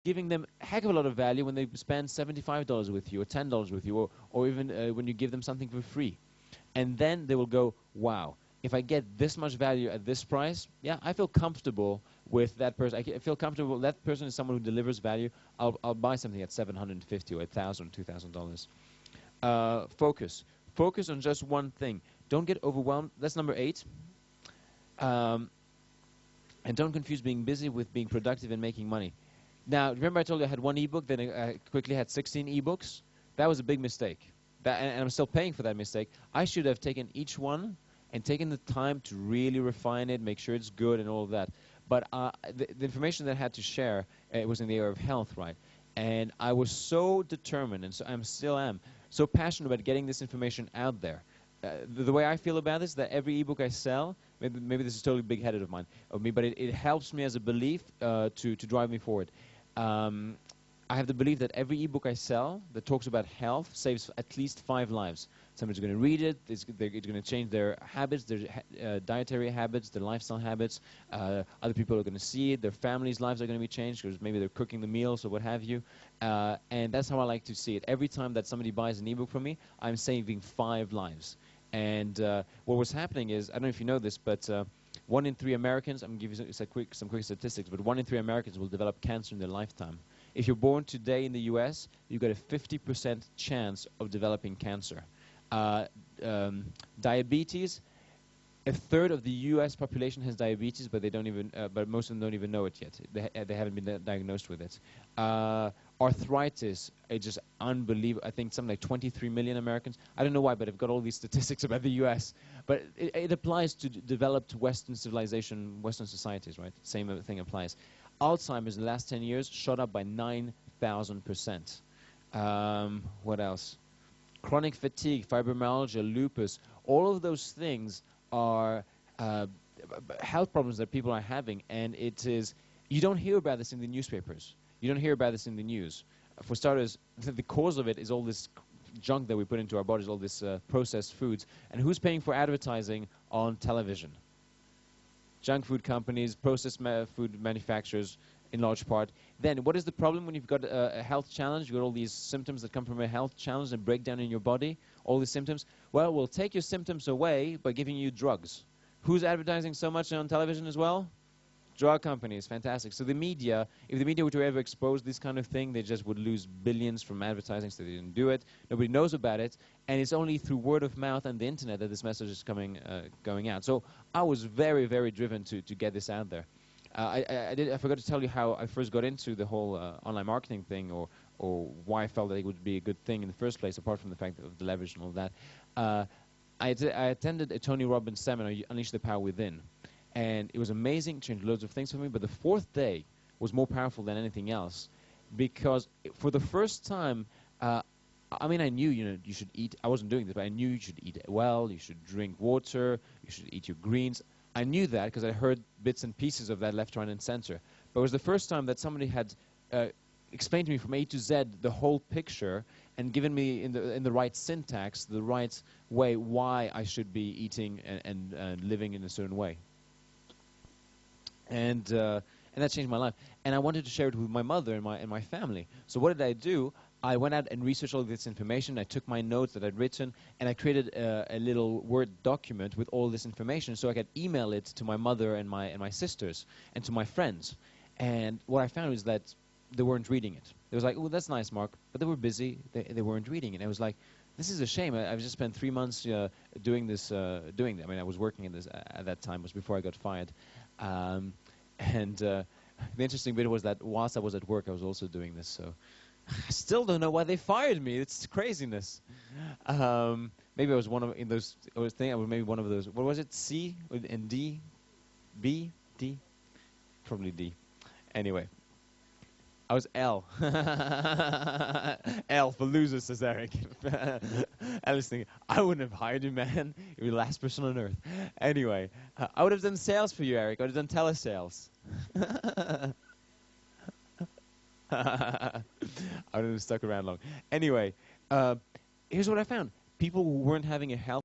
giving them a heck of a lot of value when they spend $75 with you or $10 with you, or even when you give them something for free. And then they will go, wow, if I get this much value at this price, yeah, I feel comfortable with that person. I feel comfortable that person is someone who delivers value. I'll buy something at $750 or $1,000, $2,000. Focus. Focus on just one thing. Don't get overwhelmed. That's number 8. And don't confuse being busy with being productive and making money. Now, remember I told you I had 1 ebook, then I quickly had 16 ebooks? That was a big mistake. And I'm still paying for that mistake. I should have taken each one and taken the time to really refine it, make sure it's good and all of that. But the information that I had to share, it was in the area of health, right? And I was so determined, and so I still am, so passionate about getting this information out there. The way I feel about this is that every ebook I sell, maybe this is totally big-headed of me, but it helps me as a belief to drive me forward. I have the belief that every ebook I sell that talks about health saves at least 5 lives. Somebody's going to read it, it's going to change their habits, their dietary habits, their lifestyle habits. Other people are going to see it, their families' lives are going to be changed because maybe they're cooking the meals or what have you. And that's how I like to see it. Every time that somebody buys an ebook from me, I'm saving 5 lives. And what was happening is, I don't know if you know this, but 1 in 3 Americans, I'm going to give you some quick statistics, but 1 in 3 Americans will develop cancer in their lifetime. If you're born today in the US, you've got a 50% chance of developing cancer. Diabetes, a third of the US population has diabetes, but they don't even, but most of them don't even know it yet. They haven't been diagnosed with it. Arthritis, it's just unbelievable. I think something like 23 million Americans. I don't know why, but I've got all these statistics about the US. But it applies to developed Western civilization, Western societies, right? Same thing applies. Alzheimer's in the last 10 years shot up by 9,000%. What else? Chronic fatigue, fibromyalgia, lupus, all of those things are health problems that people are having, and it is, you don't hear about this in the newspapers. You don't hear about this in the news. For starters, the cause of it is all this junk that we put into our bodies, all this processed foods. And who's paying for advertising on television? Junk food companies, processed food manufacturers in large part. Then what is the problem when you've got a health challenge? You've got all these symptoms that come from a health challenge and breakdown in your body, all these symptoms. Well, we'll take your symptoms away by giving you drugs. Who's advertising so much on television as well? Drug companies, fantastic. So the media, if the media were to ever expose this kind of thing, they just would lose billions from advertising, so they didn't do it. Nobody knows about it, and it's only through word of mouth and the internet that this message is going out. So I was very, very driven to get this out there. I forgot to tell you how I first got into the whole online marketing thing, or why I felt that it would be a good thing in the first place, apart from the fact of the leverage and all that. I attended a Tony Robbins seminar, Unleash the Power Within. And it was amazing, changed loads of things for me, but the 4th day was more powerful than anything else, because for the first time, I mean, I knew, you should eat. I wasn't doing this, but I knew you should eat well, you should drink water, you should eat your greens. I knew that because I heard bits and pieces of that left, right, and center. But it was the first time that somebody had explained to me from A to Z the whole picture and given me in the right syntax, the right way, why I should be eating and living in a certain way. And that changed my life. And I wanted to share it with my mother and my family. So what did I do? I went out and researched all this information. I took my notes that I'd written, and I created a little Word document with all this information so I could email it to my mother and my sisters and to my friends. And what I found was that they weren't reading it. They was like, oh, that's nice, Mark. But they were busy. They weren't reading it. And I was like, this is a shame. I've just spent 3 months doing this. I mean, I was working in this at that time. It was before I got fired. The interesting bit was that whilst I was at work, I was also doing this. So I still don't know why they fired me. It's craziness. Maybe I was one of in those. I was maybe one of those. What was it? C and D, B, D, probably D. Anyway, I was L. L for loser, says Eric. I was thinking, I wouldn't have hired you, man. You're the last person on earth. Anyway, I would have done sales for you, Eric. I would have done telesales. I would have stuck around long. Anyway, here's what I found. People who weren't having a health